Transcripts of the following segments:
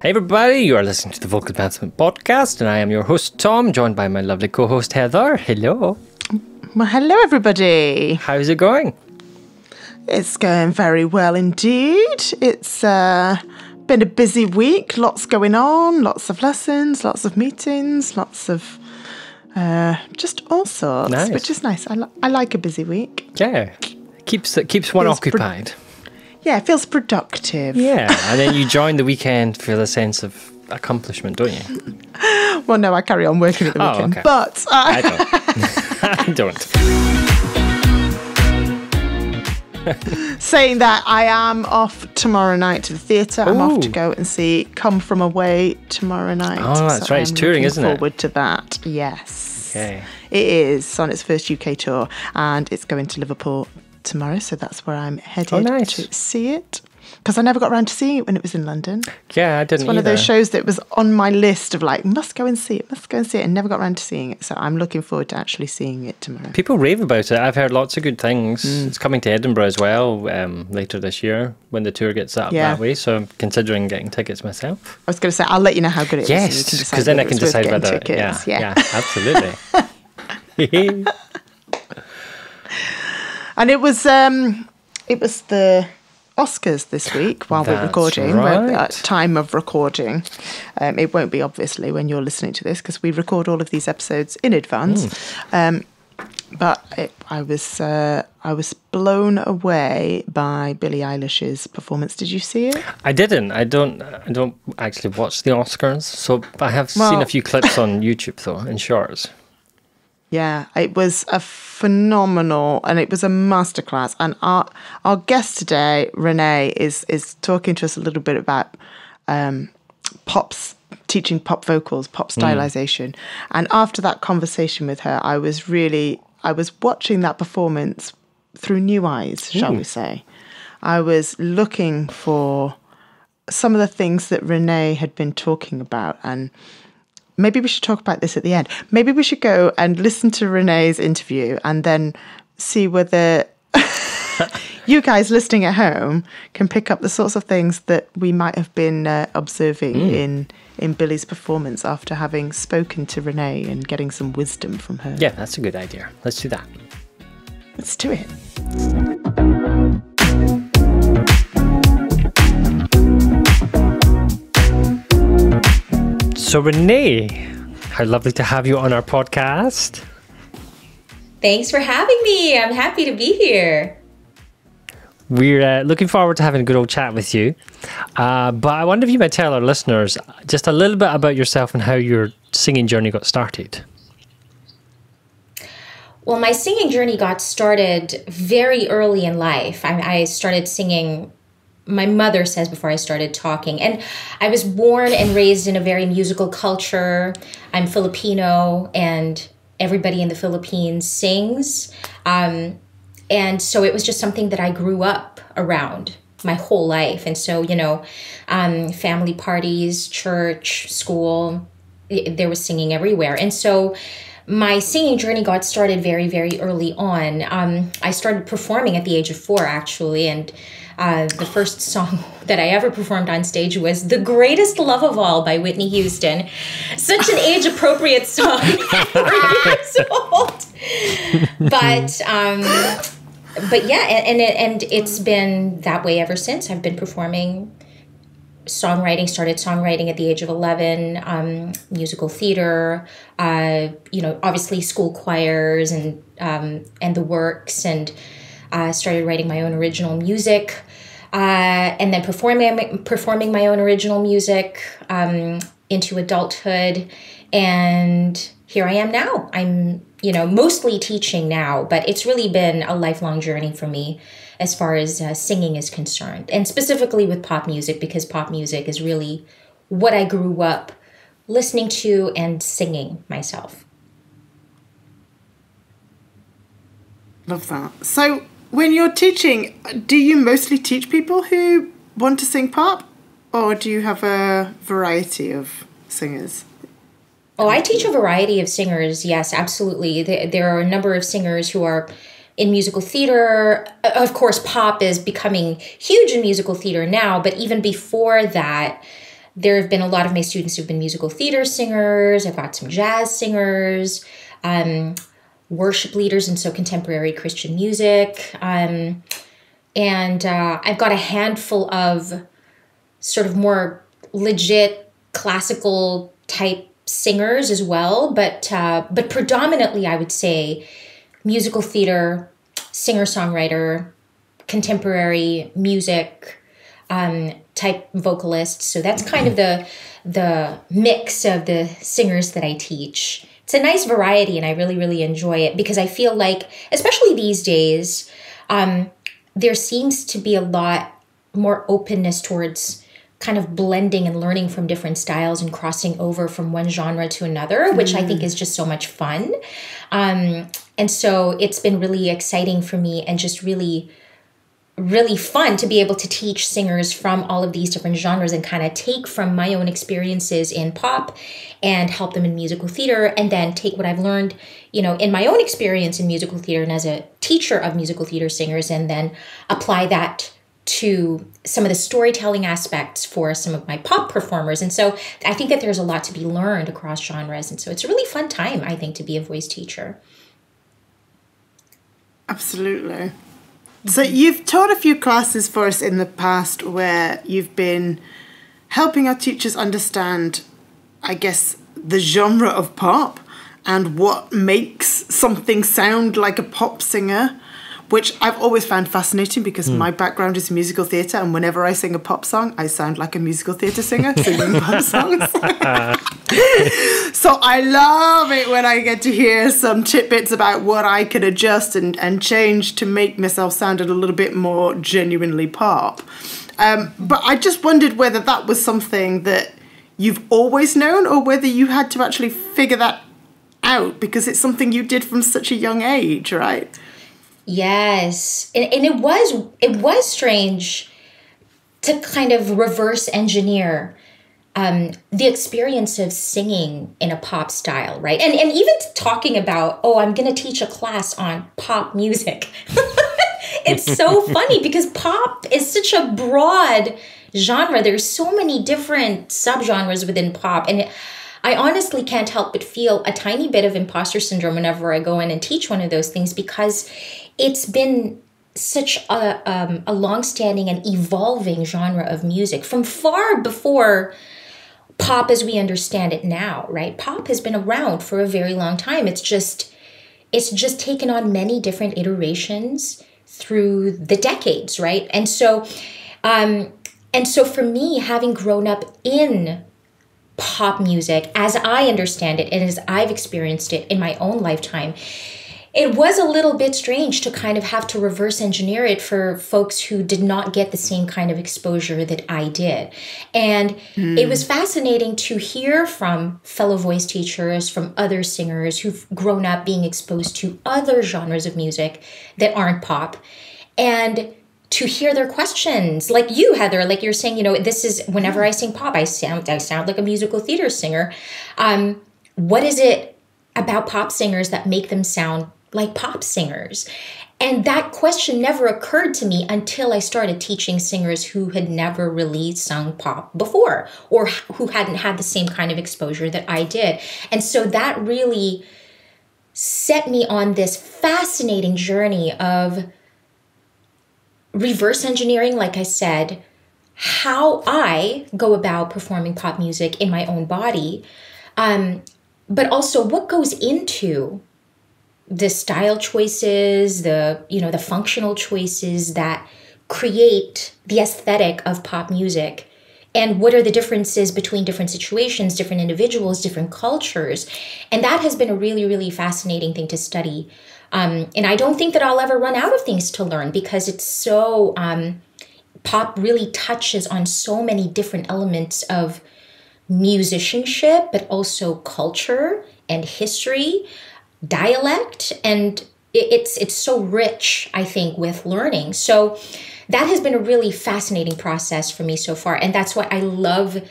Hey everybody, you are listening to the Vocal Advancement Podcast, and I am your host Tom, joined by my lovely co-host Heather. Hello. Well, hello everybody. How's it going? It's going very well indeed. It's been a busy week, lots going on, lots of lessons, lots of meetings, lots of just all sorts, which is nice. I like a busy week. Yeah, keeps one occupied. Yeah, it feels productive. Yeah, and then you join the weekend for the sense of accomplishment, don't you? Well, no, I carry on working at the weekend, okay. but I don't. I don't. Saying that, I am off tomorrow night to the theatre. I'm off to go and see Come From Away tomorrow night. Oh, that's right. It's touring, isn't it? Looking forward to that. Yes. Okay. It is. It's on its first UK tour, and it's going to Liverpool tomorrow, so that's where I'm headed to see it. Because I never got around to seeing it when it was in London. Yeah, I didn't It's one of those shows that was on my list of like, must go and see it, and never got around to seeing it. So I'm looking forward to actually seeing it tomorrow. People rave about it. I've heard lots of good things. It's coming to Edinburgh as well later this year when the tour gets set up that way. So I'm considering getting tickets myself. I was going to say, I'll let you know how good it is. Yes, because then I can decide whether... Yeah, absolutely. And it was the Oscars this week while we're recording, at time of recording. It won't be obviously when you're listening to this because we record all of these episodes in advance. But I was blown away by Billie Eilish's performance. Did you see it? I didn't. I don't actually watch the Oscars, so I have seen a few clips on YouTube though, in shorts. Yeah, it was a phenomenal, and it was a masterclass. And our guest today, Renee, is talking to us a little bit about teaching pop vocals, pop stylization. And after that conversation with her, I was watching that performance through new eyes, shall we say. I was looking for some of the things that Renee had been talking about, and maybe we should talk about this at the end. Maybe we should go and listen to Renee's interview and then see whether you guys listening at home can pick up the sorts of things that we might have been observing in Billie's performance after having spoken to Renee and getting some wisdom from her. Yeah, that's a good idea. Let's do that. Let's do it. So Renee, how lovely to have you on our podcast. Thanks for having me. I'm happy to be here. We're looking forward to having a good old chat with you. But I wonder if you might tell our listeners just a little bit about yourself and how your singing journey got started. Well, my singing journey got started very early in life. I started singing, my mother says, before I started talking. And I was born and raised in a very musical culture. I'm Filipino, and everybody in the Philippines sings. And so it was just something that I grew up around my whole life. And so, family parties, church, school, there was singing everywhere. And so my singing journey got started very, very early on. I started performing at the age of 4, actually, and the first song that I ever performed on stage was The Greatest Love of All by Whitney Houston. Such an age-appropriate song at 4 years old. But yeah, and it's been that way ever since. I've been performing started songwriting at the age of 11, musical theater, obviously school choirs and the works, and started writing my own original music, and then performing my own original music into adulthood. And here I am now. I'm, mostly teaching now, but it's really been a lifelong journey for me as far as singing is concerned, and specifically with pop music, because pop music is really what I grew up listening to and singing myself. Love that. So when you're teaching, do you mostly teach people who want to sing pop, or do you have a variety of singers? Oh, I teach a variety of singers. Yes, absolutely. There are a number of singers who are in musical theater. Of course, pop is becoming huge in musical theater now, but even before that, there have been a lot of my students who've been musical theater singers. I've got some jazz singers, worship leaders, and so contemporary Christian music. And I've got a handful of sort of more legit classical type singers as well. But predominantly, I would say musical theater, singer-songwriter, contemporary music type vocalists. So that's kind of the mix of the singers that I teach. It's a nice variety, and I really, really enjoy it because I feel like, especially these days, there seems to be a lot more openness towards kind of blending and learning from different styles and crossing over from one genre to another, which I think is just so much fun. And so it's been really exciting for me and just really, really fun to be able to teach singers from all of these different genres and kind of take from my own experiences in pop and help them in musical theater, and then take what I've learned, in my own experience in musical theater and as a teacher of musical theater singers, and then apply that to some of the storytelling aspects for some of my pop performers. And so I think that there's a lot to be learned across genres. And so it's a really fun time, I think, to be a voice teacher. Absolutely. So you've taught a few classes for us in the past where you've been helping our teachers understand, I guess, the genre of pop and what makes something sound like a pop singer, which I've always found fascinating because my background is musical theatre, and whenever I sing a pop song, I sound like a musical theatre singer singing pop songs. So I love it when I get to hear some tidbits about what I can adjust and change to make myself sound a little bit more genuinely pop. But I just wondered whether that was something that you've always known, or whether you had to actually figure that out because it's something you did from such a young age, right? Yes. And it was strange to kind of reverse engineer the experience of singing in a pop style, right? And even talking about, I'm going to teach a class on pop music. It's so funny because pop is such a broad genre. There's so many different subgenres within pop. And I honestly can't help but feel a tiny bit of imposter syndrome whenever I go in and teach one of those things, because it's been such a long-standing and evolving genre of music from far before pop as we understand it now, right? Pop has been around for a very long time. It's just taken on many different iterations through the decades, right? And so for me, having grown up in pop music as I understand it and as I've experienced it in my own lifetime, it was a little bit strange to kind of have to reverse engineer it for folks who did not get the same kind of exposure that I did. And it was fascinating to hear from fellow voice teachers, from other singers who've grown up being exposed to other genres of music that aren't pop, and to hear their questions, like you, Heather, like you're saying, this is, whenever I sing pop, I sound like a musical theater singer. What is it about pop singers that make them sound like pop singers? And that question never occurred to me until I started teaching singers who had never really sung pop before, or who hadn't had the same kind of exposure that I did. And so that really set me on this fascinating journey of reverse engineering, like I said, how I go about performing pop music in my own body, but also what goes into the style choices, the functional choices that create the aesthetic of pop music, and what are the differences between different situations, different individuals, different cultures. And that has been a really, really fascinating thing to study. And I don't think that I'll ever run out of things to learn, because it's so, pop really touches on so many different elements of musicianship, but also culture and history, dialect, and it's so rich, I think, with learning. So that has been a really fascinating process for me so far. And that's why I love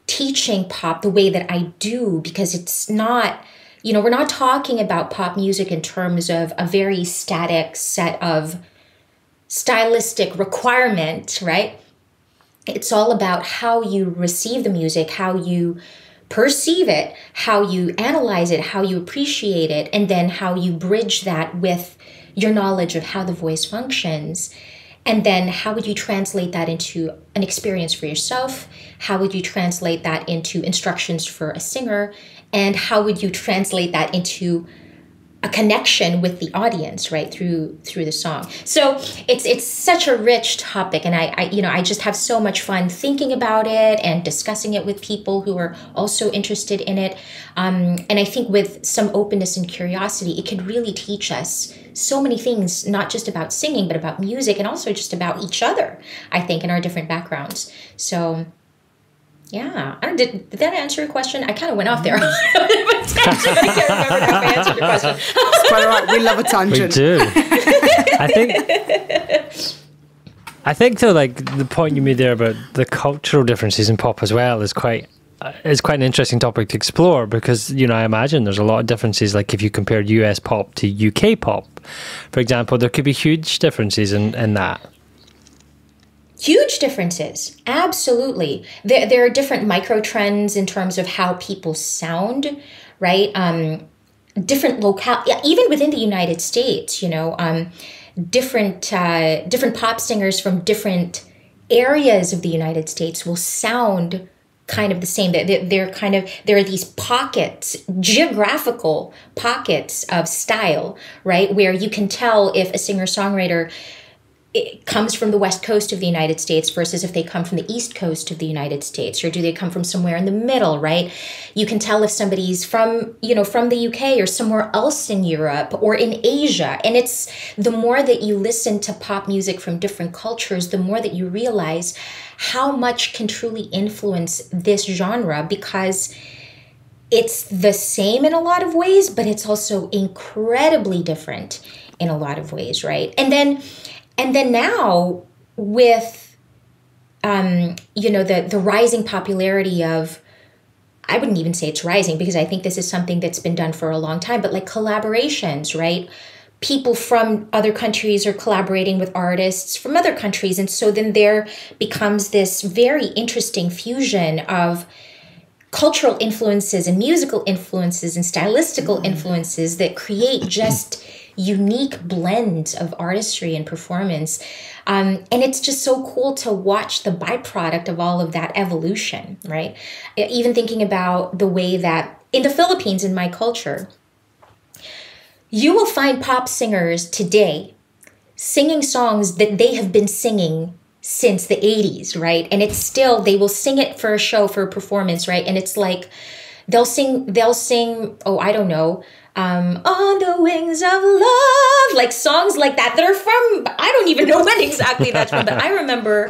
teaching pop the way that I do, because it's not, we're not talking about pop music in terms of a very static set of stylistic requirements, right? It's all about how you receive the music, how you perceive it, how you analyze it, how you appreciate it, and then how you bridge that with your knowledge of how the voice functions. And then how would you translate that into an experience for yourself? How would you translate that into instructions for a singer? And how would you translate that into a connection with the audience, right, through the song? So it's such a rich topic, and I just have so much fun thinking about it and discussing it with people who are also interested in it. And I think with some openness and curiosity, it could really teach us so many things, not just about singing, but about music, and also just about each other, I think, in our different backgrounds. So yeah, did that answer your question? I kind of went off there. I can't remember now if I answered your question. It's quite all right. We love a tangent. We do. I think though, like the point you made there about the cultural differences in pop as well is quite an interesting topic to explore, because I imagine there's a lot of differences. Like if you compare US pop to UK pop, for example, there could be huge differences in that. Huge differences, absolutely. There are different micro trends in terms of how people sound, right? Different locale, even within the United States, different pop singers from different areas of the United States will sound kind of the same. There are these pockets, geographical pockets of style, right? Where you can tell if a singer-songwriter it comes from the West Coast of the United States versus if they come from the East Coast of the United States, or do they come from somewhere in the middle, right? You can tell if somebody's from the UK or somewhere else in Europe or in Asia. And it's the more that you listen to pop music from different cultures, the more that you realize how much can truly influence this genre, because it's the same in a lot of ways, but it's also incredibly different in a lot of ways, right? And then now with, the rising popularity of, I wouldn't even say it's rising because I think this is something that's been done for a long time, but like collaborations, right? People from other countries are collaborating with artists from other countries. And so then there becomes this very interesting fusion of cultural influences and musical influences and stylistical influences that create just unique blends of artistry and performance. And it's just so cool to watch the byproduct of all of that evolution, right? Even thinking about the way that in the Philippines, in my culture, you will find pop singers today singing songs that they have been singing since the 80s, right? And it's still, they will sing it for a show, for a performance, right? And it's like, they'll sing, oh, I don't know, On the Wings of Love, like songs like that are from, I don't even know when exactly that's from, but I remember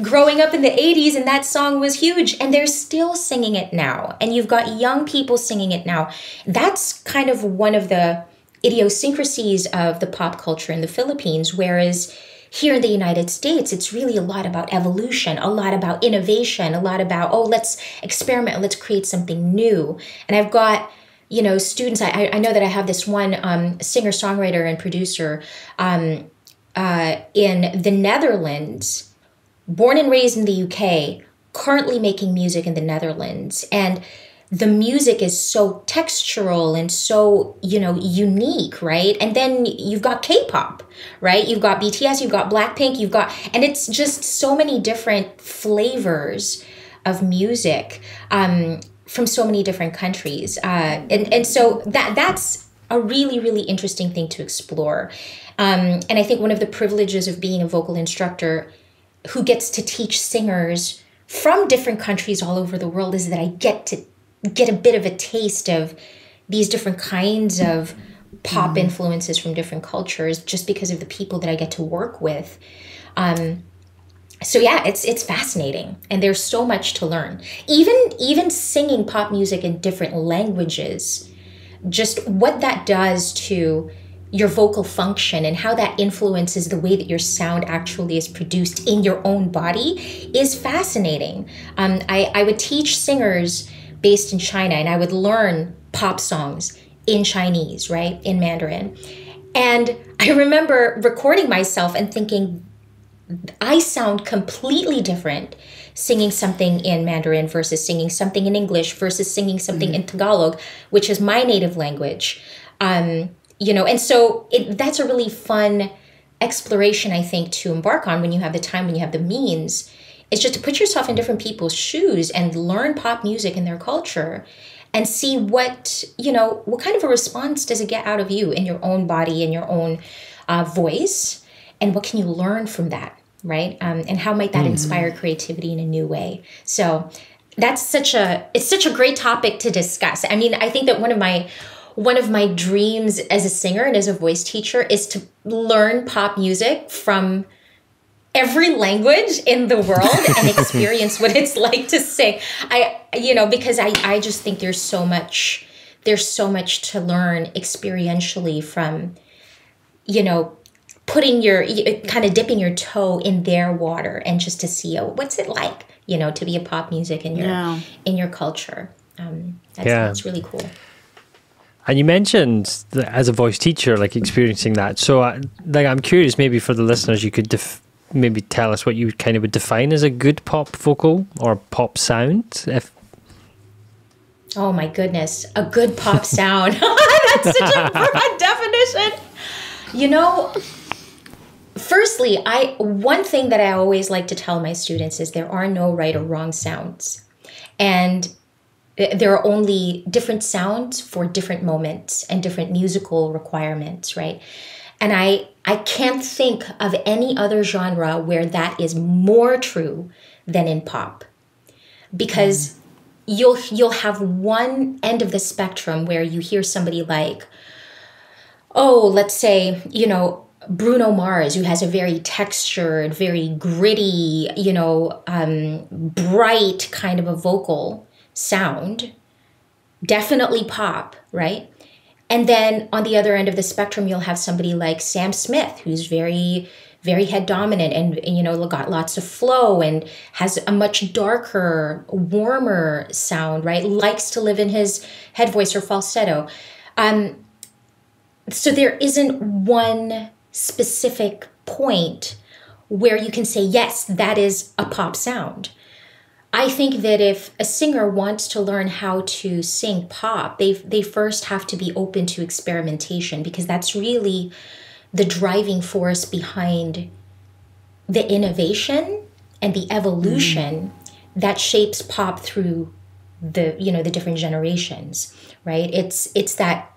growing up in the 80s and that song was huge, and they're still singing it now. And you've got young people singing it now. That's kind of one of the idiosyncrasies of the pop culture in the Philippines, whereas here in the United States, it's really a lot about evolution, a lot about innovation, a lot about, oh, let's experiment, let's create something new. And I've got, students, I know that I have this one singer-songwriter and producer in the Netherlands, born and raised in the UK, currently making music in the Netherlands. And the music is so textural and so, unique, right? And then you've got K-pop, right? You've got BTS, you've got Blackpink, and it's just so many different flavors of music from so many different countries. And so that's a really, really interesting thing to explore. And I think one of the privileges of being a vocal instructor who gets to teach singers from different countries all over the world is that I get to get a bit of a taste of these different kinds of pop influences from different cultures just because of the people that I get to work with. So yeah, it's fascinating, and there's so much to learn. Even singing pop music in different languages, just what that does to your vocal function and how that influences the way that your sound actually is produced in your own body is fascinating. I would teach singers based in China, and I would learn pop songs in Chinese, right, in Mandarin. And I remember recording myself and thinking, I sound completely different singing something in Mandarin versus singing something in English versus singing something in Tagalog, which is my native language. And so that's a really fun exploration, I think, to embark on when you have the time, when you have the means. It's just to put yourself in different people's shoes and learn pop music and their culture and see what kind of a response does it get out of you in your own body, in your own voice. And what can you learn from that, right? And how might that inspire creativity in a new way? So it's such a great topic to discuss. I mean, I think that one of my dreams as a singer and as a voice teacher is to learn pop music from every language in the world and experience what it's like to sing. Because I just think there's so much to learn experientially from, dipping your toe in their water and just to see what's it like, to be a pop music in your culture. That's really cool. And you mentioned that as a voice teacher, like experiencing that. So I'm curious, maybe for the listeners, you could maybe tell us what you kind of would define as a good pop vocal or pop sound. Oh my goodness, a good pop sound. That's such a broad definition. Firstly, one thing that I always like to tell my students is there are no right or wrong sounds. And there are only different sounds for different moments and different musical requirements, right? And I can't think of any other genre where that is more true than in pop. Because you'll have one end of the spectrum where you hear somebody like, let's say, Bruno Mars, who has a very textured, very gritty, bright kind of a vocal sound, definitely pop, right? And then on the other end of the spectrum, you'll have somebody like Sam Smith, who's very, very head dominant and got lots of flow and has a much darker, warmer sound, right? Likes to live in his head voice or falsetto. So there isn't one specific point where you can say, yes, that is a pop sound. I think that if a singer wants to learn how to sing pop, they first have to be open to experimentation, because that's really the driving force behind the innovation and the evolution that shapes pop through the different generations, right? It's that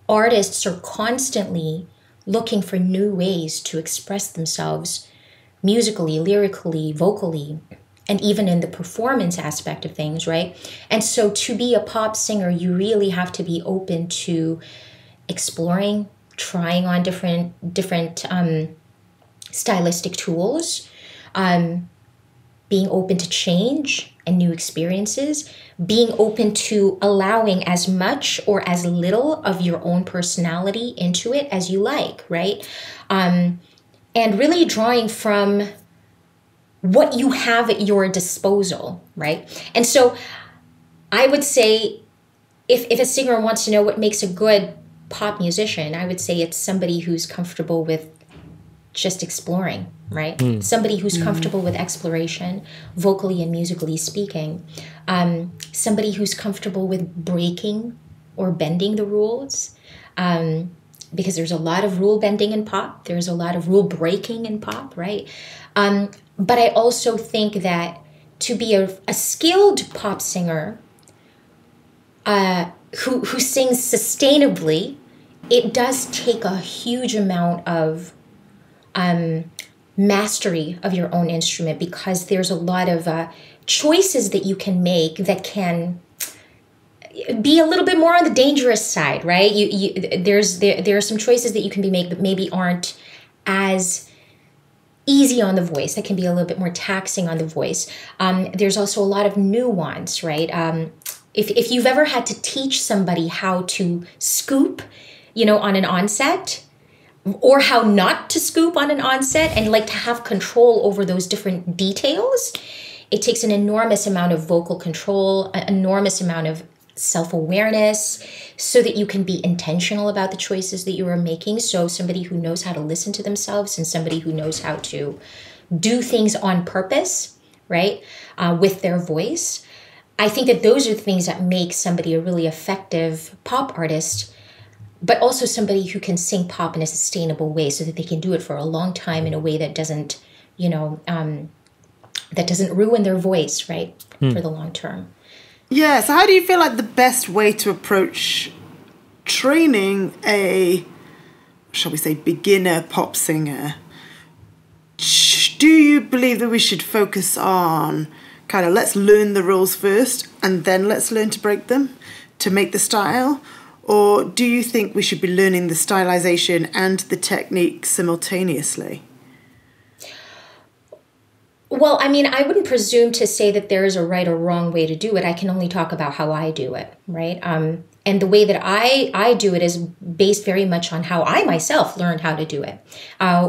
artists are constantly looking for new ways to express themselves musically, lyrically, vocally, and even in the performance aspect of things, right? And so to be a pop singer, you really have to be open to exploring, trying on different stylistic tools, being open to change and new experiences, being open to allowing as much or as little of your own personality into it as you like, right? And really drawing from what you have at your disposal, right? And so I would say if a singer wants to know what makes a good pop musician, I would say it's somebody who's comfortable with just exploring, right? Somebody who's comfortable with exploration, vocally and musically speaking. Somebody who's comfortable with breaking or bending the rules. Because there's a lot of rule bending in pop. There's a lot of rule breaking in pop, right? But I also think that to be a skilled pop singer who sings sustainably, it does take a huge amount of mastery of your own instrument, because there's a lot of choices that you can make that can be a little bit more on the dangerous side, right? There are some choices that you can be made that maybe aren't as easy on the voice, that can be a little bit more taxing on the voice. There's also a lot of nuance, right? If you've ever had to teach somebody how to scoop, on an onset, or how not to scoop on an onset, and like to have control over those different details, it takes an enormous amount of vocal control, an enormous amount of self-awareness, so that you can be intentional about the choices that you are making. So somebody who knows how to listen to themselves and somebody who knows how to do things on purpose, right, with their voice. I think that those are the things that make somebody a really effective pop artist, but also somebody who can sing pop in a sustainable way so that they can do it for a long time in a way that doesn't, that doesn't ruin their voice, right, for the long term. Yeah, so how do you feel like the best way to approach training a, shall we say, beginner pop singer? Do you believe that we should focus on kind of let's learn the rules first and then let's learn to break them to make the style? Or do you think we should be learning the stylization and the technique simultaneously? Well, I mean, I wouldn't presume to say that there is a right or wrong way to do it. I can only talk about how I do it, right? And the way that I do it is based very much on how I myself learned how to do it,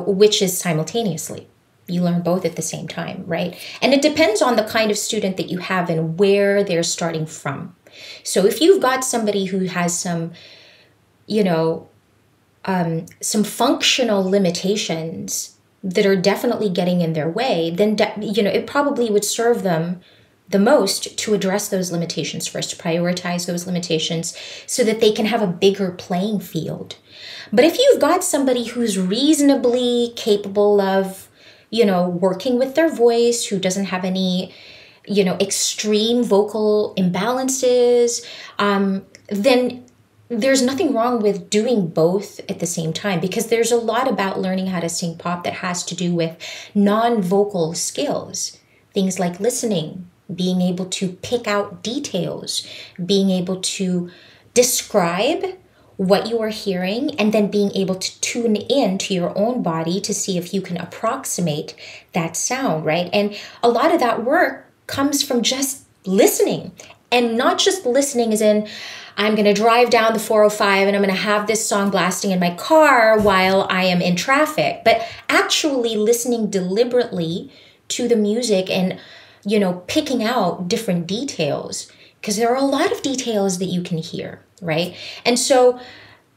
which is simultaneously. You learn both at the same time, right? And it depends on the kind of student that you have and where they're starting from. So if you've got somebody who has some, some functional limitations that are definitely getting in their way, then, it probably would serve them the most to address those limitations first, to prioritize those limitations so that they can have a bigger playing field. But if you've got somebody who's reasonably capable of, working with their voice, who doesn't have any, extreme vocal imbalances, then there's nothing wrong with doing both at the same time, because there's a lot about learning how to sing pop that has to do with non-vocal skills. Things like listening, being able to pick out details, being able to describe what you are hearing, and then being able to tune in to your own body to see if you can approximate that sound, right? And a lot of that work comes from just listening, and not just listening as in, I'm going to drive down the 405 and I'm going to have this song blasting in my car while I am in traffic, but actually listening deliberately to the music and, picking out different details, because there are a lot of details that you can hear, right? And so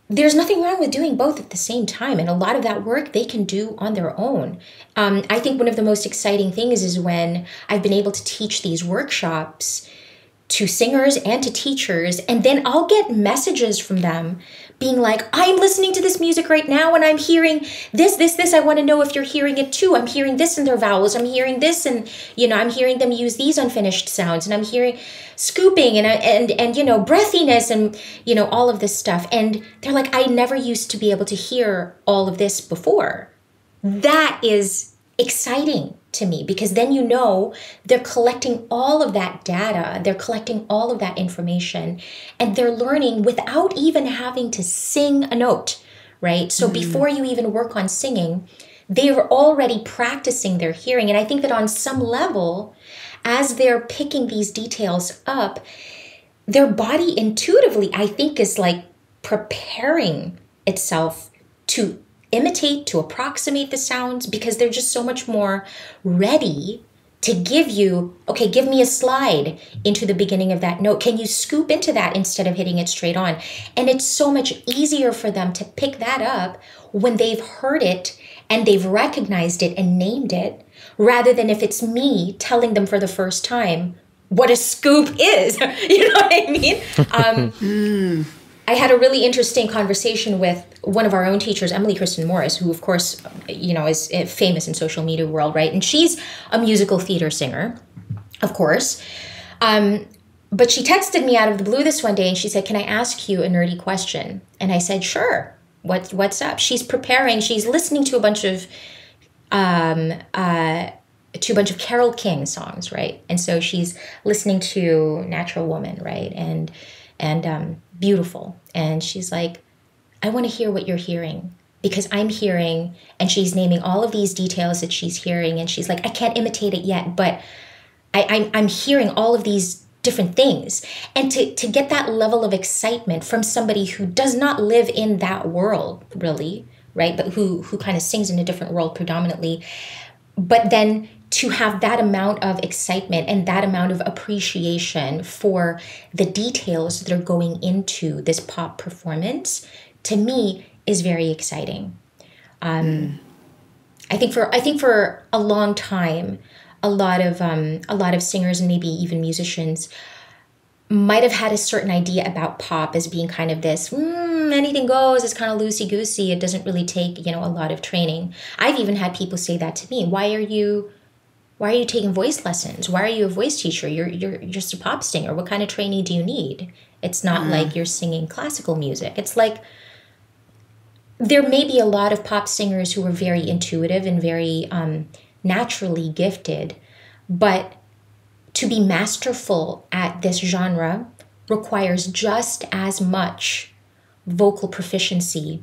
there's nothing wrong with doing both at the same time. And a lot of that work they can do on their own. I think one of the most exciting things is when I've been able to teach these workshops to singers and to teachers, and then I'll get messages from them being like, I'm listening to this music right now and I'm hearing this. I want to know if you're hearing it too. I'm hearing this in their vowels. I'm hearing this, and I'm hearing them use these unfinished sounds, and I'm hearing scooping and breathiness and all of this stuff. And they're like, I never used to be able to hear all of this before. That is exciting to me, because then they're collecting all of that data, they're collecting all of that information, and they're learning without even having to sing a note, right? So before you even work on singing, they're already practicing their hearing. And I think that on some level, as they're picking these details up, their body intuitively, I think, is like preparing itself to imitate, to approximate the sounds, because they're just so much more ready to give you, okay, give me a slide into the beginning of that note. Can you scoop into that instead of hitting it straight on? And it's so much easier for them to pick that up when they've heard it and they've recognized it and named it, rather than if it's me telling them for the first time what a scoop is. You know what I mean? I had a really interesting conversation with one of our own teachers, Emily Kristen Morris, who, of course, is famous in social media world, right? And she's a musical theater singer, of course. But she texted me out of the blue this one day, and she said, "Can I ask you a nerdy question?" And I said, "Sure. What's up?" She's preparing. She's listening to a bunch of Carole King songs, right? And so she's listening to Natural Woman, right? And Beautiful. And she's like, "I want to hear what you're hearing, because I'm hearing," and she's naming all of these details that she's hearing. And she's like, "I can't imitate it yet, but I'm hearing all of these different things." And to get that level of excitement from somebody who does not live in that world, really, right? But who kind of sings in a different world predominantly. But then to have that amount of excitement and that amount of appreciation for the details that are going into this pop performance, to me, is very exciting. I I think for a long time, a lot of singers and maybe even musicians might have had a certain idea about pop as being kind of this, anything goes, it's kind of loosey-goosey, it doesn't really take, a lot of training. I've even had people say that to me. Why are you taking voice lessons? Why are you a voice teacher? You're just a pop singer. What kind of training do you need? It's not like you're singing classical music. It's like there may be a lot of pop singers who are very intuitive and very naturally gifted, but to be masterful at this genre requires just as much vocal proficiency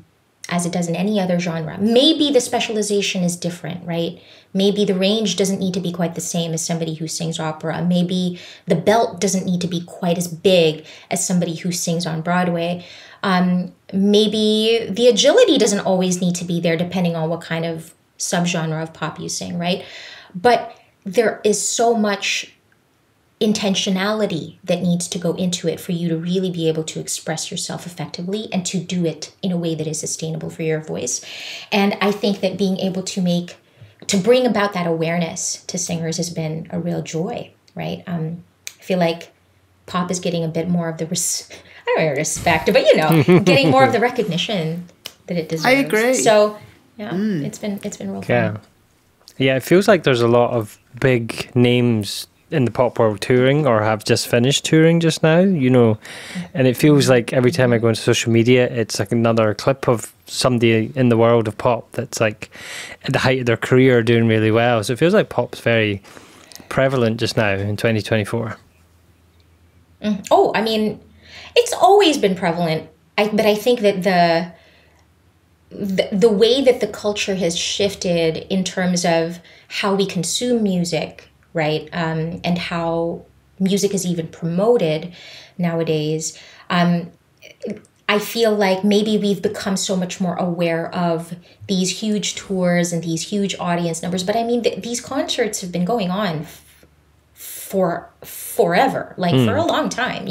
as it does in any other genre. Maybe the specialization is different, right? Maybe the range doesn't need to be quite the same as somebody who sings opera. Maybe the belt doesn't need to be quite as big as somebody who sings on Broadway. Maybe the agility doesn't always need to be there depending on what kind of subgenre of pop you sing, right? But there is so much intentionality that needs to go into it for you to really be able to express yourself effectively and to do it in a way that is sustainable for your voice. And I think that being able to bring about that awareness to singers has been a real joy, right? I feel like pop is getting a bit more of the I don't know, respect, but getting more of the recognition that it deserves. I agree. So yeah, it's been real fun. Yeah, it feels like there's a lot of big names in the pop world touring or have just finished touring just now, and it feels like every time I go into social media, it's like another clip of somebody in the world of pop that's like at the height of their career doing really well. So it feels like pop's very prevalent just now in 2024. Oh, I mean, it's always been prevalent. But I think that the way that the culture has shifted in terms of how we consume music, right, and how music is even promoted nowadays, I feel like maybe we've become so much more aware of these huge tours and these huge audience numbers. But I mean, these concerts have been going on for forever, like for a long time,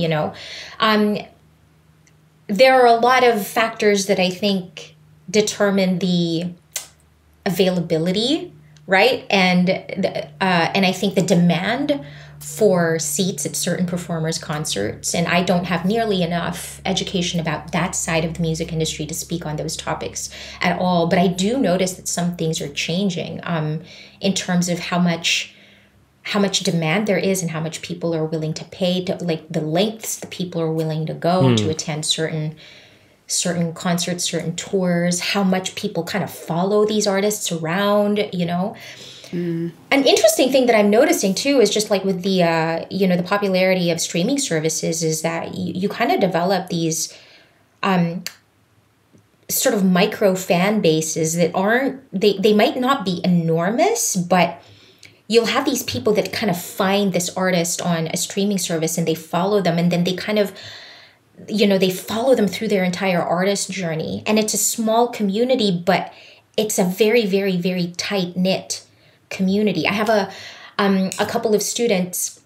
there are a lot of factors that I think determine the availability, right? And I think the demand for seats at certain performers' concerts. And I don't have nearly enough education about that side of the music industry to speak on those topics at all. But I do notice that some things are changing in terms of how much demand there is and how much people are willing to pay, to like the lengths that people are willing to go to attend certain concerts, certain tours, how much people kind of follow these artists around, An interesting thing that I'm noticing too is just like with the, the popularity of streaming services is that you kind of develop these sort of micro fan bases that they might not be enormous, but you'll have these people that kind of find this artist on a streaming service and they follow them, and then they kind of, they follow them through their entire artist journey. And it's a small community, but it's a very, very, very tight-knit community. I have a couple of students,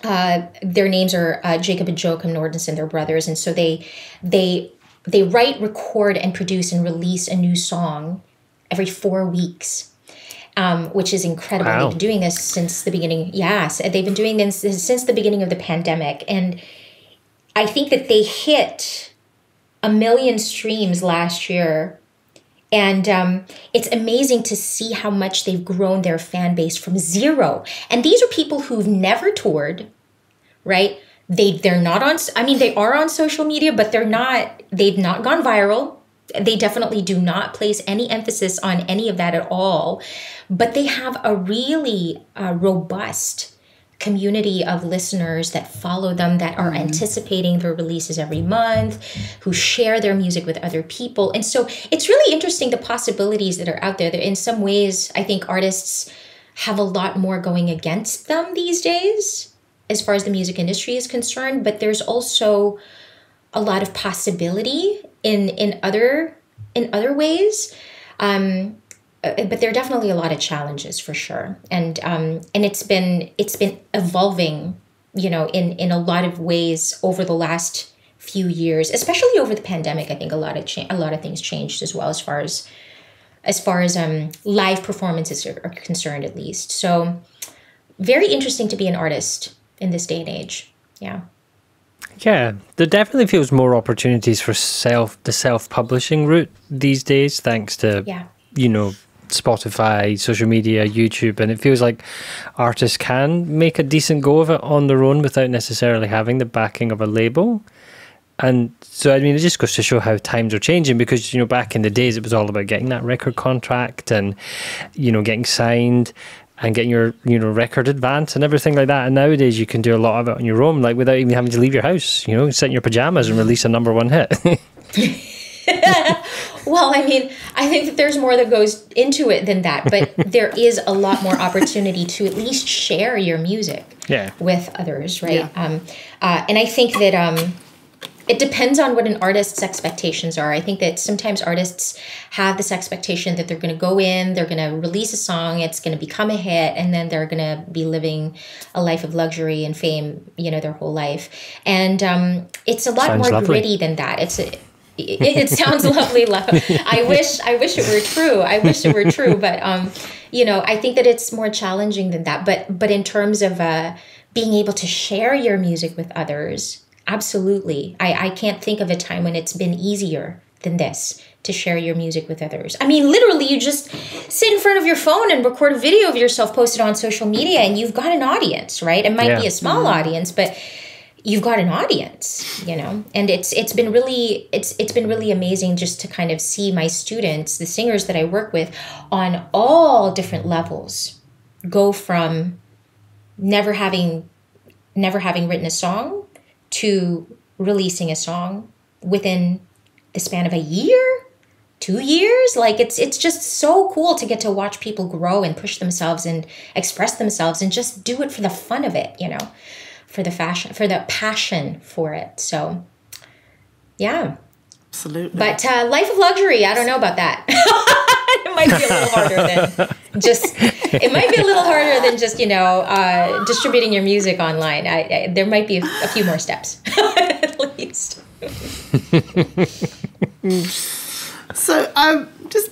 their names are Jacob and Joachim Nordensson, they're brothers, and so they write, record, and produce and release a new song every 4 weeks. Which is incredible. Wow. They've been doing this since the beginning. Yes, they've been doing this since the beginning of the pandemic. And I think that they hit 1 million streams last year. And it's amazing to see how much they've grown their fan base from zero. And these are people who've never toured, right? They're not on, they are on social media, but they've not gone viral. They definitely do not place any emphasis on any of that at all. But they have a really robust community of listeners that follow them, that are anticipating their releases every month, who share their music with other people. And so it's really interesting, the possibilities that are out there. In some ways, I think artists have a lot more going against them these days as far as the music industry is concerned. But there's also a lot of possibility in other ways, but there are definitely a lot of challenges for sure, and it's been evolving, in a lot of ways over the last few years, especially over the pandemic. I think a lot of things changed as well as far as as far as live performances are concerned, at least. So very interesting to be an artist in this day and age. Yeah. Yeah, there definitely feels more opportunities for the self-publishing route these days, thanks to, Spotify, social media, YouTube, and it feels like artists can make a decent go of it on their own without necessarily having the backing of a label. And so, I mean, it just goes to show how times are changing, because, back in the days, it was all about getting that record contract and, getting signed and getting your, record advance and everything like that. And nowadays you can do a lot of it on your own, like without even having to leave your house, sit in your pajamas and release a #1 hit. Well, I mean, I think that there's more that goes into it than that, but there is a lot more opportunity to at least share your music with others, right? Yeah. And I think that it depends on what an artist's expectations are. I think that sometimes artists have this expectation that they're going to go in, they're going to release a song, it's going to become a hit, and then they're going to be living a life of luxury and fame, their whole life. And it's a lot more gritty than that. It sounds lovely. I wish it were true. I wish it were true. But, I think that it's more challenging than that. But in terms of being able to share your music with others, absolutely. I can't think of a time when it's been easier than this to share your music with others. I mean, literally, you just sit in front of your phone and record a video of yourself, post it on social media, and you've got an audience, right? It might be a small audience, but you've got an audience, and it's been really amazing just to kind of see my students, the singers that I work with, on all different levels, go from never having written a song to releasing a song within the span of a year, 2 years. Like it's just so cool to get to watch people grow and push themselves and express themselves and just do it for the fun of it, for the passion for it. So, yeah. Absolutely. But life of luxury, I don't know about that. It might be a little harder than just, distributing your music online. There might be a few more steps, at least. So I just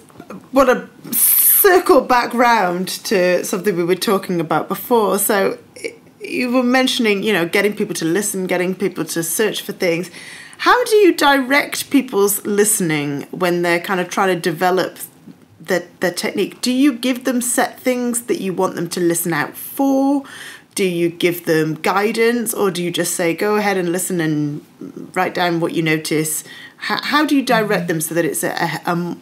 want to circle back round to something we were talking about before. So you were mentioning, getting people to listen, getting people to search for things. How do you direct people's listening when they're kind of trying to develop their technique? Do you give them set things that you want them to listen out for? Do you give them guidance, or do you just say, go ahead and listen and write down what you notice? How do you direct them so that it's a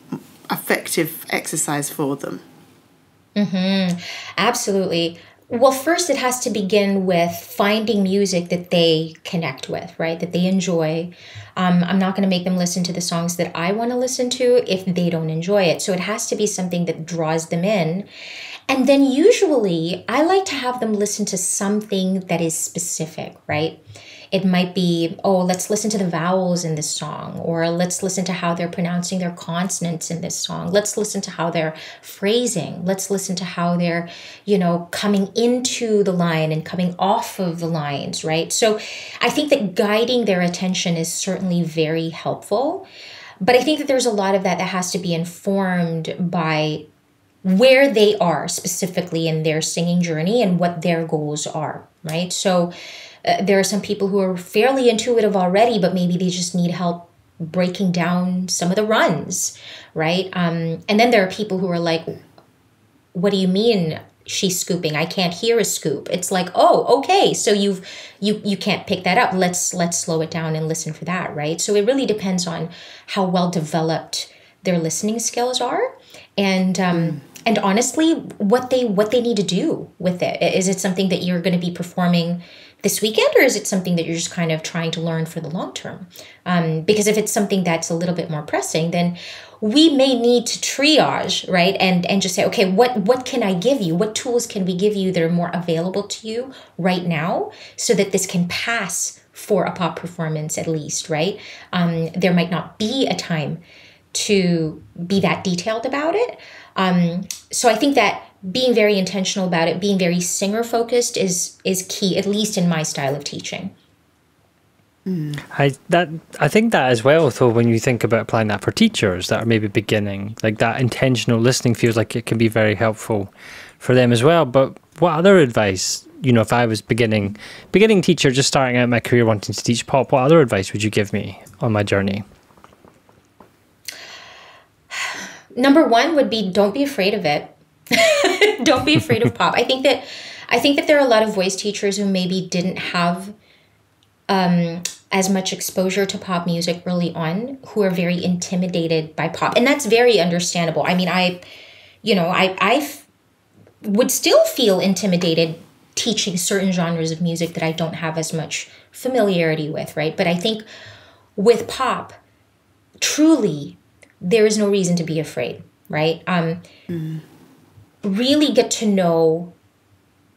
effective exercise for them? Mm-hmm. Absolutely. Well, first it has to begin with finding music that they connect with, right? That they enjoy. I'm not going to make them listen to the songs that I want to listen to if they don't enjoy it. So it has to be something that draws them in. And then usually I like to have them listen to something that is specific, right? It might be, let's listen to the vowels in this song, or let's listen to how they're pronouncing their consonants in this song. Let's listen to how they're phrasing. Let's listen to how they're, coming into the line and coming off of the lines, right? So I think that guiding their attention is certainly very helpful. But I think that there's a lot of that has to be informed by where they are specifically in their singing journey and what their goals are, right? So there are some people who are fairly intuitive already, but maybe they just need help breaking down some of the runs, right? And then there are people who are like, what do you mean she's scooping? I can't hear a scoop. It's like, oh, okay, so you can't pick that up. Let's slow it down and listen for that, right? So it really depends on how well developed their listening skills are, and honestly, what they need to do with it. Is it something that you're going to be performing this weekend, or is it something that you're just kind of trying to learn for the long term? Because if it's something that's a little bit more pressing, then we may need to triage, right? And just say, okay, what can I give you? What tools can we give you that are more available to you right now so that this can pass for a pop performance at least, right? There might not be a time to be that detailed about it. So I think that being very intentional about it, being very singer focused is key, at least in my style of teaching. I think that as well, though, when you think about applying that for teachers that are maybe beginning, like that intentional listening feels like it can be very helpful for them as well. But what other advice, if I was beginning teacher, just starting out my career wanting to teach pop, what other advice would you give me on my journey? Number one would be, don't be afraid of it. Don't be afraid of pop. I think that there are a lot of voice teachers who maybe didn't have as much exposure to pop music early on, who are very intimidated by pop. And that's very understandable. I mean, I would still feel intimidated teaching certain genres of music that I don't have as much familiarity with, right? But I think with pop, truly, there is no reason to be afraid, right? Really get to know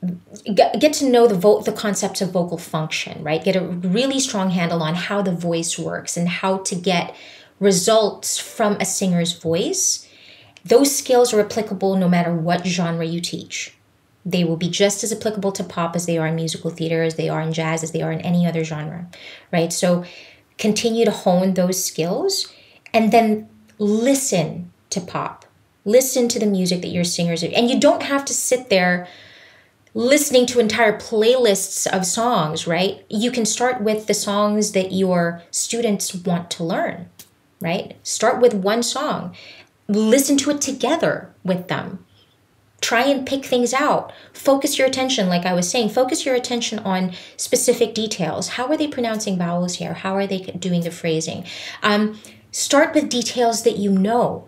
the concepts of vocal function, right? Get a really strong handle on how the voice works and how to get results from a singer's voice. Those skills are applicable no matter what genre you teach. They will be just as applicable to pop as they are in musical theater, as they are in jazz, as they are in any other genre, right? So continue to hone those skills and then listen to pop. Listen to the music that your singers are. And you don't have to sit there listening to entire playlists of songs, right? You can start with the songs that your students want to learn, right? Start with one song. Listen to it together with them. Try and pick things out. Focus your attention, like I was saying, focus your attention on specific details. How are they pronouncing vowels here? How are they doing the phrasing? Start with details that you know,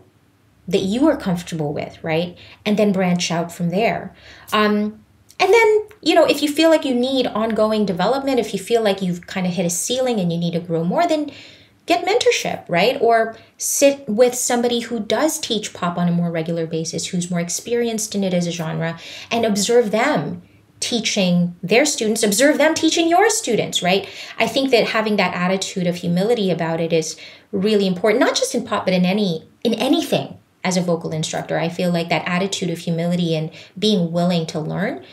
that you are comfortable with, right? And then branch out from there. And then, if you feel like you need ongoing development, if you feel like you've kind of hit a ceiling and you need to grow more, then get mentorship, right? Or sit with somebody who does teach pop on a more regular basis, who's more experienced in it as a genre, and observe them teaching their students, observe them teaching your students, right? I think that having that attitude of humility about it is really important, not just in pop, but in anything as a vocal instructor. I feel like that attitude of humility and being willing to learn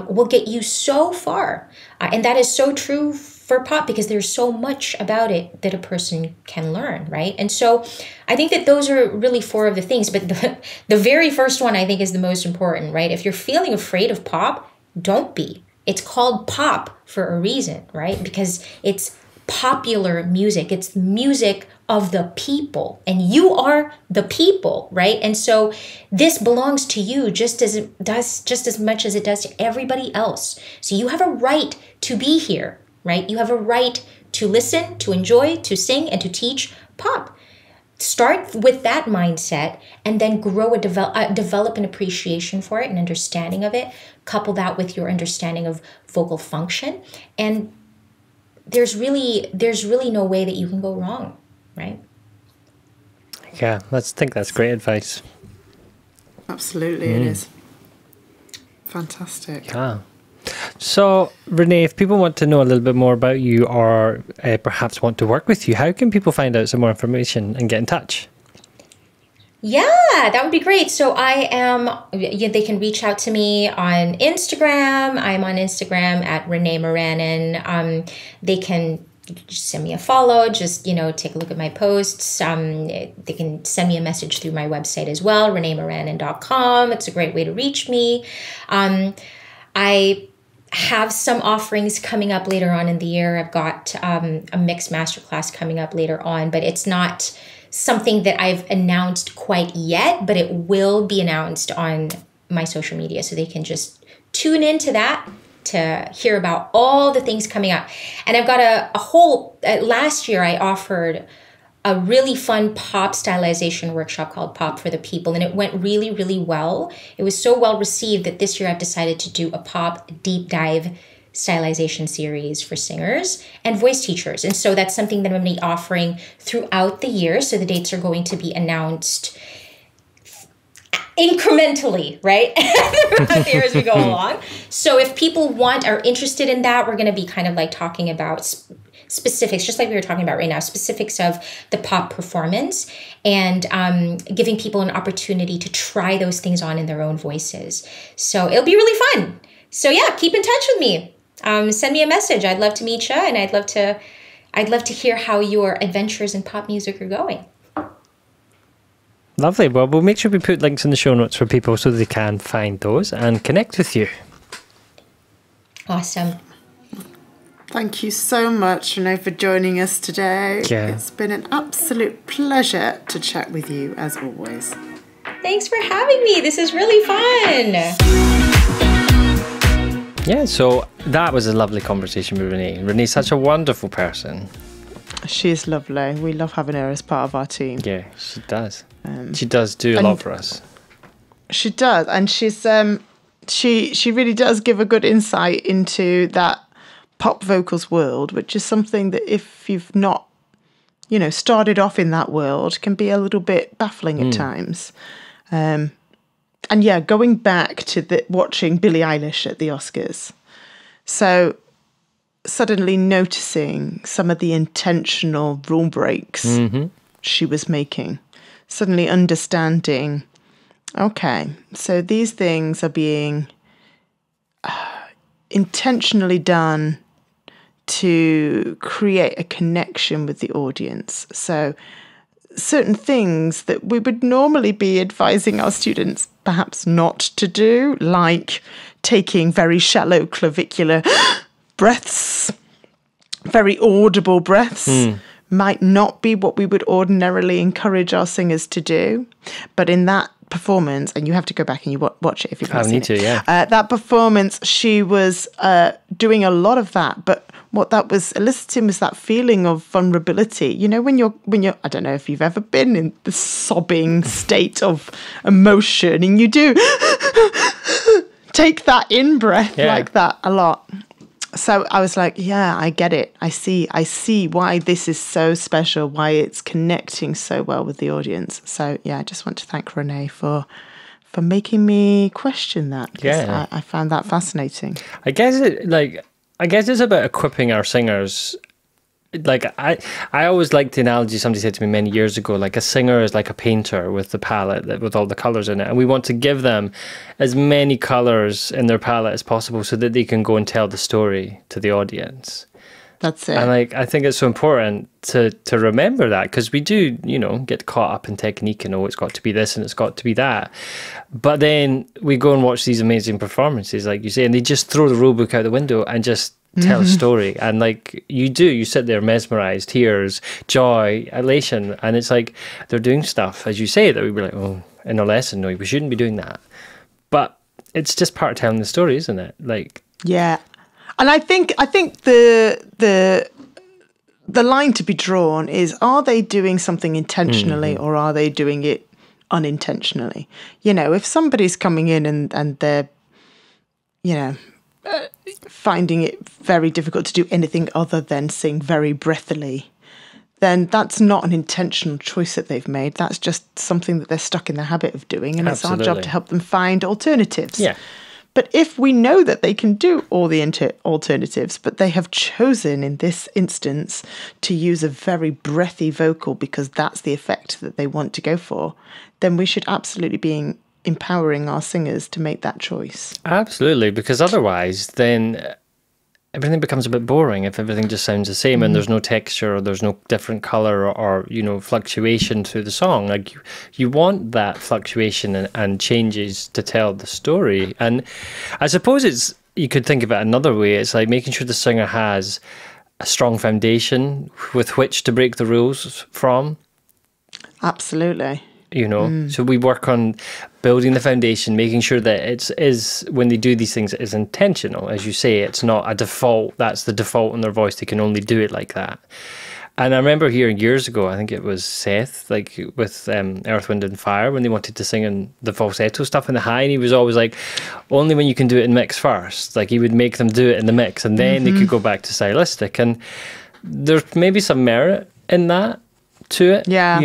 will get you so far. And that is so true for pop because there's so much about it that a person can learn, right? And so I think that those are really four of the things. But the very first one I think is the most important, right? If you're feeling afraid of pop, don't be. It's called pop for a reason, right? Because it's popular music. It's music of the people, and you are the people, right? And so this belongs to you just as much as it does to everybody else. So you have a right to be here, right? You have a right to listen, to enjoy, to sing, and to teach pop. Start with that mindset and then grow develop an appreciation for it, an understanding of it. Couple that with your understanding of vocal function, and there's really no way that you can go wrong, right? Yeah, think that's great advice. Absolutely, it is. Fantastic. Yeah. So, Renee, if people want to know a little bit more about you or perhaps want to work with you, how can people find out some more information and get in touch? Yeah, that would be great. So they can reach out to me on Instagram. I'm on Instagram at Renee Maranan. They can just send me a follow, just, take a look at my posts. They can send me a message through my website as well, reneemaranan.com. It's a great way to reach me. I have some offerings coming up later on in the year. I've got a mixed masterclass coming up later on, but it's not something that I've announced quite yet, but it will be announced on my social media. So they can just tune into that to hear about all the things coming up. And I've got a whole, last year I offered a really fun pop stylization workshop called Pop for the People. And it went really, really well. It was so well received that this year I've decided to do a pop deep dive stylization series for singers and voice teachers. And so that's something that I'm going to be offering throughout the year. So the dates are going to be announced incrementally, right? Throughout the year as we go along. So if people are interested in that, we're going to be kind of like talking about specifics, just like we were talking about right now, specifics of the pop performance and giving people an opportunity to try those things on in their own voices. So it'll be really fun. So yeah, keep in touch with me. Send me a message. I'd love to meet you, and I'd love to I'd love to hear how your adventures in pop music are going. Lovely. Well, we'll make sure we put links in the show notes for people so they can find those and connect with you. Awesome. Thank you so much, Renee, for joining us today. Yeah. It's been an absolute pleasure to chat with you, as always. Thanks for having me. This is really fun. Yeah, so that was a lovely conversation with Renee. Renee's such a wonderful person. She's lovely. We love having her as part of our team. Yeah, she does. She does do a lot for us. She does, and she's she really does give a good insight into that pop vocals world, which is something that if you've not, started off in that world, can be a little bit baffling at times. And yeah, going back to watching Billie Eilish at the Oscars, so suddenly noticing some of the intentional rule breaks she was making, suddenly understanding, okay, so these things are being intentionally done to create a connection with the audience. So certain things that we would normally be advising our students perhaps not to do, like taking very shallow clavicular breaths, very audible breaths, might not be what we would ordinarily encourage our singers to do. But in that performance, and you have to go back and you watch it if you've not seen it. That performance, she was doing a lot of that, but what that was eliciting was that feeling of vulnerability. When you're, I don't know if you've ever been in the sobbing state of emotion, and you do take that in breath like that a lot. So I was like, yeah, I get it. I see why this is so special, why it's connecting so well with the audience. So yeah, I just want to thank Renee for making me question that. Yeah. I found that fascinating. I guess it's about equipping our singers. Like I always liked the analogy somebody said to me many years ago, like a singer is like a painter with the palette with all the colours in it, and we want to give them as many colours in their palette as possible so that they can go and tell the story to the audience. That's it. And I think it's so important to remember that, because we do, get caught up in technique and it's got to be this and it's got to be that. But then we go and watch these amazing performances, like you say, and they just throw the rule book out the window and just tell a story. And like you sit there mesmerized, tears, joy, elation, and it's like they're doing stuff, as you say, that we'd be like, oh, in a lesson, no, we shouldn't be doing that. But it's just part of telling the story, isn't it? Like, yeah. And I think the line to be drawn is, are they doing something intentionally or are they doing it unintentionally? If somebody's coming in and they're, finding it very difficult to do anything other than sing very breathily, then that's not an intentional choice that they've made. That's just something that they're stuck in the habit of doing. And it's our job to help them find alternatives. Yeah. But if we know that they can do all the alternatives, but they have chosen in this instance to use a very breathy vocal because that's the effect that they want to go for, then we should absolutely be empowering our singers to make that choice. Absolutely, because otherwise then everything becomes a bit boring if everything just sounds the same and there's no texture or there's no different color or fluctuation through the song. Like you want that fluctuation and changes to tell the story. And I suppose you could think of it another way. It's like making sure the singer has a strong foundation with which to break the rules from. Absolutely. So we work on building the foundation, making sure that it is, when they do these things, it is intentional. As you say, it's not a default. That's the default in their voice. They can only do it like that. And I remember hearing years ago, I think it was Seth, like with Earth, Wind and Fire, when they wanted to sing in the falsetto stuff in the high, and he was always like, only when you can do it in mix first. Like he would make them do it in the mix, and then they could go back to stylistic. And there's maybe some merit in that to it. Yeah.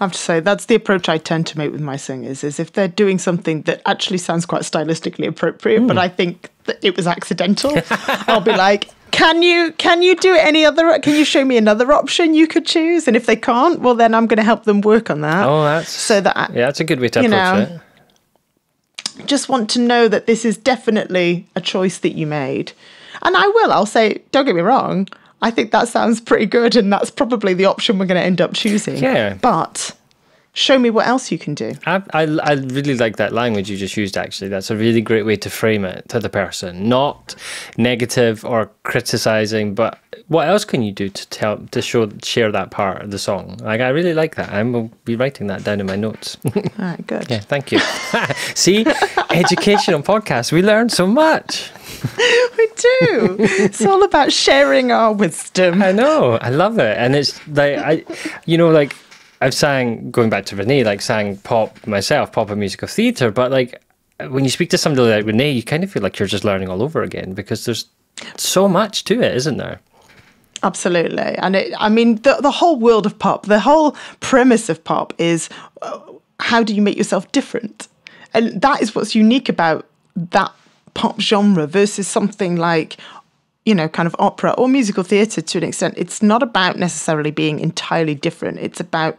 I have to say, that's the approach I tend to make with my singers, is if they're doing something that actually sounds quite stylistically appropriate, but I think that it was accidental, I'll be like, can you do any other, can you show me another option you could choose? And if they can't, well, then I'm going to help them work on that. Oh, that's a good way to approach it. Just want to know that this is definitely a choice that you made. And I'll say, don't get me wrong, I think that sounds pretty good, and that's probably the option we're going to end up choosing. Yeah. But show me what else you can do. I really like that language you just used, actually. That's a really great way to frame it to the person. Not negative or criticizing, but what else can you do to share that part of the song? Like, I really like that. I will be writing that down in my notes. All right, good. Yeah, thank you. See, educational podcast. We learn so much. We do. It's all about sharing our wisdom. I know. I love it. And it's like, I've sang, going back to Renee, like sang pop myself, pop and musical theatre, but like when you speak to somebody like Renee, you kind of feel like you're just learning all over again because there's so much to it, isn't there? Absolutely. And the whole world of pop, the whole premise of pop is how do you make yourself different? And that is what's unique about that pop genre versus something like, kind of opera or musical theatre to an extent. It's not about necessarily being entirely different. It's about,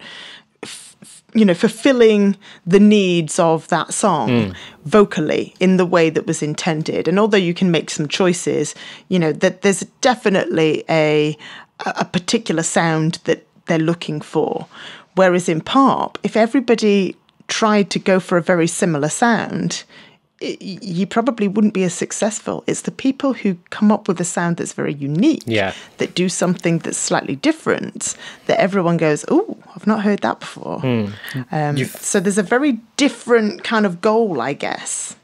fulfilling the needs of that song vocally in the way that was intended. And although you can make some choices, that there's definitely a particular sound that they're looking for. Whereas in pop, if everybody tried to go for a very similar sound, you probably wouldn't be as successful. It's the people who come up with a sound that's very unique, that do something that's slightly different, that everyone goes, oh, I've not heard that before. So there's a very different kind of goal, I guess.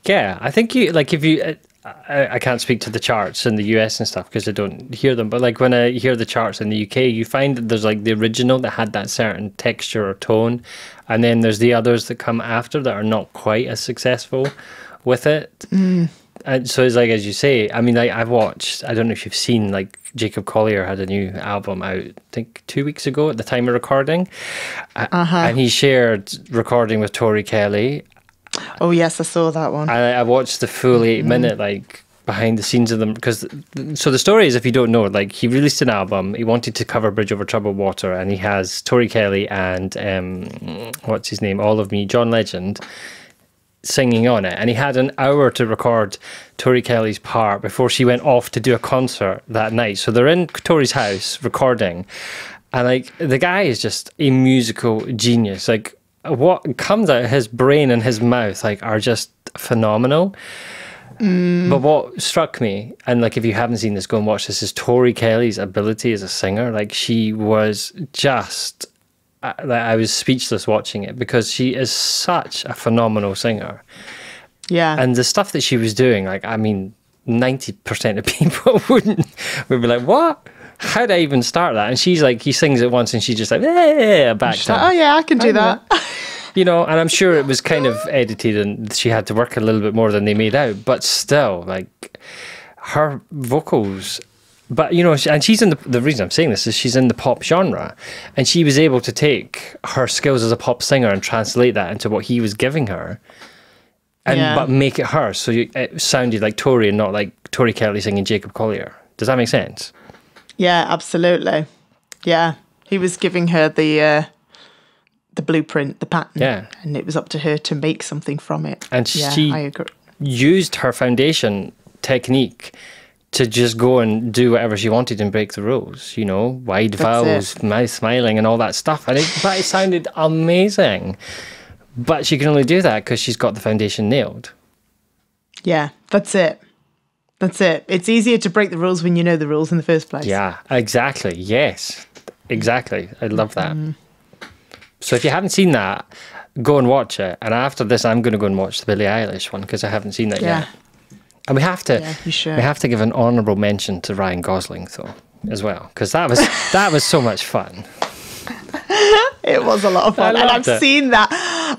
Yeah, I think I can't speak to the charts in the US and stuff because I don't hear them, but like when I hear the charts in the UK, you find that there's like the original that had that certain texture or tone, and then there's the others that come after that are not quite as successful with it. And so it's like, as you say, I mean, like I've watched, I don't know if you've seen, like Jacob Collier had a new album out, I think 2 weeks ago at the time of recording, and he shared recording with Tori Kelly. Oh yes, I saw that one. I watched the full 8-minute like behind the scenes of them so the story is, if you don't know, like he released an album, he wanted to cover Bridge Over Troubled Water, and he has Tori Kelly and what's his name, All of Me, John Legend singing on it, and he had an hour to record Tori Kelly's part before she went off to do a concert that night. So they're in Tori's house recording, and like the guy is just a musical genius. Like what comes out of his brain and his mouth like are just phenomenal. But what struck me, and like if you haven't seen this, go and watch this, is Tori Kelly's ability as a singer. Like she was just, I was speechless watching it because she is such a phenomenal singer. Yeah. And the stuff that she was doing, like, I mean, 90% of people would be like, what? How did I even start that? And she's like, he sings it once and she's just like, back down. Oh yeah, I can do that. And I'm sure it was kind of edited and she had to work a little bit more than they made out, but still, like, her vocals, but, and she's in the reason I'm saying this is she's in the pop genre, and she was able to take her skills as a pop singer and translate that into what he was giving her, but make it her, so it sounded like Tori and not like Tori Kelly singing Jacob Collier. Does that make sense? Yeah, absolutely. Yeah, he was giving her the blueprint, the pattern, and it was up to her to make something from it. And she I agree. Used her foundation technique to just go and do whatever she wanted and break the rules. Wide vowels, mouth smiling, and all that stuff. But it sounded amazing. But she can only do that because she's got the foundation nailed. Yeah, that's it. That's it. It's easier to break the rules when you know the rules in the first place. Yeah, exactly. Yes, exactly. I love that. So if you haven't seen that, go and watch it. And after this, I'm going to go and watch the Billie Eilish one because I haven't seen that yet. And we have to, we have to give an honourable mention to Ryan Gosling, though, as well, because that was so much fun. It was a lot of fun, and I've seen that.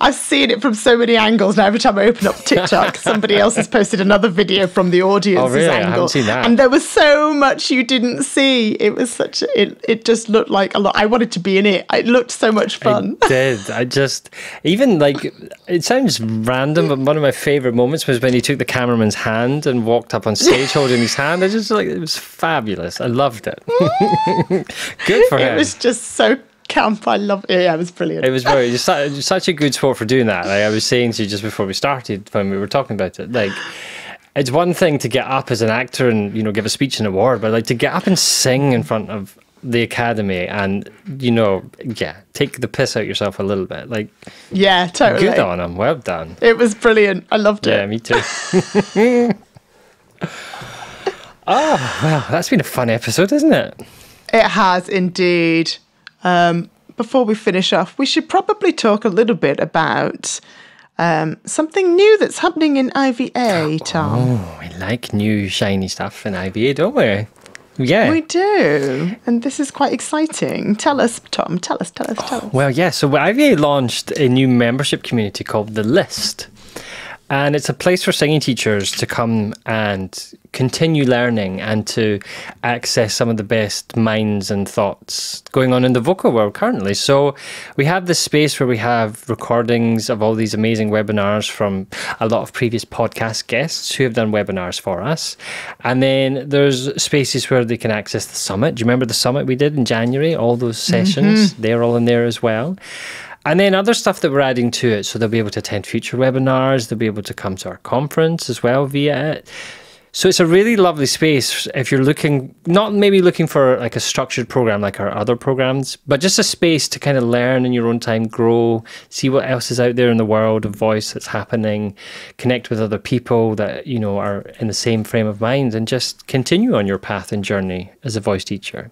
I've seen it from so many angles now. Every time I open up TikTok, somebody else has posted another video from the audience's angle. I haven't seen that. And there was so much you didn't see. It was such. It just looked like a lot. I wanted to be in it. It looked so much fun. It did. I just even like it sounds random, but one of my favourite moments was when he took the cameraman's hand and walked up on stage holding his hand. I just it was fabulous. I loved it. Good for him. It was just so camp. I love it. Yeah, it was brilliant. It was such a good sport for doing that. Like I was saying to you just before we started when we were talking about it, like it's one thing to get up as an actor and, you know, give a speech and award, but like to get up and sing in front of the Academy and, you know, take the piss out yourself a little bit. Like, yeah, totally. Good on him. Well done. It was brilliant. I loved it. Yeah, me too. Oh, well, that's been a fun episode, isn't it? It has indeed. Before we finish off, we should probably talk a little bit about something new that's happening in IVA, Tom. Oh, we like new shiny stuff in IVA, don't we? Yeah. We do. And this is quite exciting. Tell us, Tom. Tell us. Well, yeah. So IVA launched a new membership community called The List. And it's a place for singing teachers to come and continue learning and to access some of the best minds and thoughts going on in the vocal world currently. So we have this space where we have recordings of all these amazing webinars from a lot of previous podcast guests who have done webinars for us. And then there's spaces where they can access the summit. Do you remember the summit we did in January? All those sessions, they're all in there as well. And then other stuff that we're adding to it. So they'll be able to attend future webinars. They'll be able to come to our conference as well via it. So it's a really lovely space if you're looking, not maybe looking for like a structured program like our other programs, but just a space to kind of learn in your own time, grow, see what else is out there in the world of voice that's happening, connect with other people that, you know, are in the same frame of mind and just continue on your path and journey as a voice teacher.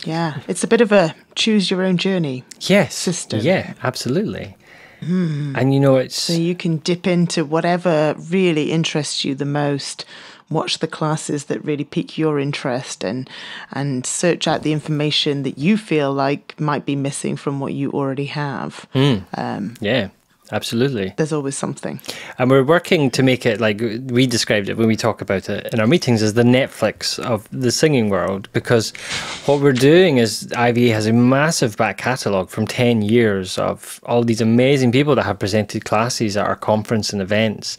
Yeah, it's a bit of a choose your own journey system. Yeah, absolutely. And, you know, it's... So you can dip into whatever really interests you the most, watch the classes that really pique your interest and search out the information that you feel like might be missing from what you already have. Yeah. Absolutely. There's always something. And we're working to make it, like we described it when we talk about it in our meetings, as the Netflix of the singing world, because what we're doing is IVA has a massive back catalogue from 10 years of all these amazing people that have presented classes at our conference and events.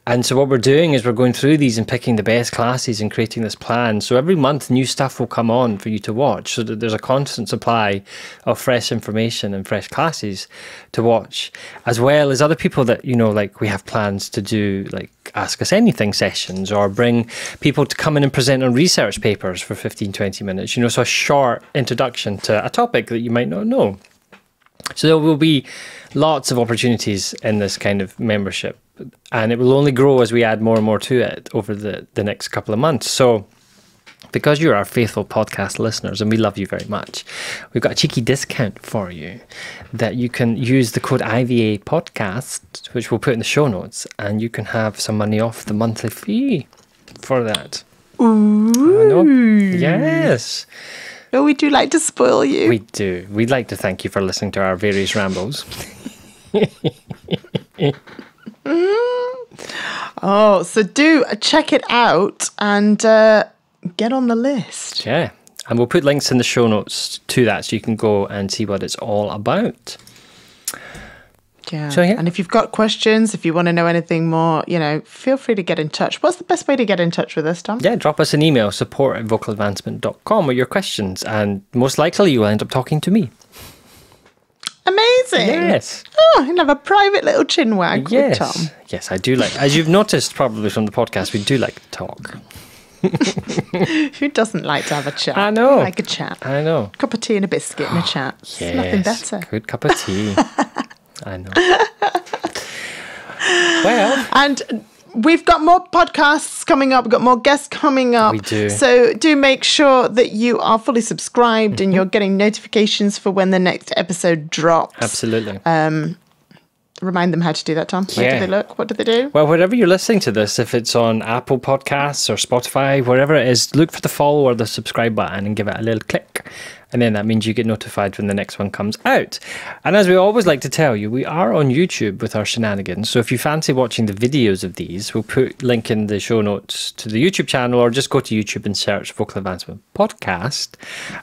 And so what we're doing is we're going through these and picking the best classes and creating this plan. So every month new stuff will come on for you to watch, so that there's a constant supply of fresh information and fresh classes to watch, as well as other people that, you know, like we have plans to do like Ask Us Anything sessions or bring people to come in and present on research papers for 15-20 minutes, you know, so a short introduction to a topic that you might not know. So there will be lots of opportunities in this kind of membership, and it will only grow as we add more and more to it over the next couple of months. So because you're our faithful podcast listeners and we love you very much, we've got a cheeky discount for you that you can use the code IVA podcast, which we'll put in the show notes, and you can have some money off the monthly fee for that. Ooh. I know. Yes. Oh, we do like to spoil you. We do. We'd like to thank you for listening to our various rambles. Oh, so do check it out and get on the list. Yeah. And we'll put links in the show notes to that so you can go and see what it's all about. Yeah. So, yeah. And if you've got questions, if you want to know anything more, you know, feel free to get in touch. What's the best way to get in touch with us, Tom? Yeah, drop us an email, support@vocaladvancement.com with your questions, and most likely you will end up talking to me. Amazing. Yes. Oh, you'll have a private little chin wag with Tom. Yes, I do like, as you've noticed probably from the podcast, we do like to talk. Who doesn't like to have a chat? I know. I like a chat. I know. Cup of tea and a biscuit and a chat. Yes, It's nothing better. Good cup of tea. I know. Well. And we've got more podcasts coming up. We've got more guests coming up. We do. So do make sure that you are fully subscribed and you're getting notifications for when the next episode drops. Absolutely. Remind them how to do that, Tom. Where do they look? What do they do? Well, wherever you're listening to this, if it's on Apple Podcasts or Spotify, wherever it is, look for the follow or the subscribe button and give it a little click. And then that means you get notified when the next one comes out. And as we always like to tell you, we are on YouTube with our shenanigans. So if you fancy watching the videos of these, we'll put link in the show notes to the YouTube channel, or just go to YouTube and search Vocal Advancement Podcast.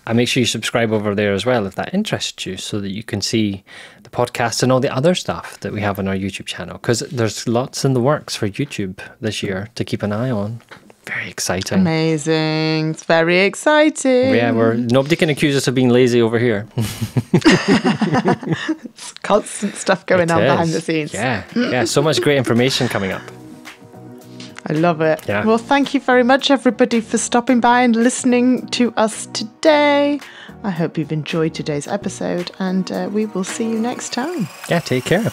And make sure you subscribe over there as well if that interests you, so that you can see the podcast and all the other stuff that we have on our YouTube channel. Because there's lots in the works for YouTube this year to keep an eye on. Very exciting. Amazing. It's very exciting. Yeah, nobody can accuse us of being lazy over here. It's constant stuff going on behind the scenes. Yeah, so much great information coming up. I love it. Yeah. Well, thank you very much, everybody, for stopping by and listening to us today. I hope you've enjoyed today's episode, and we will see you next time. Yeah, take care.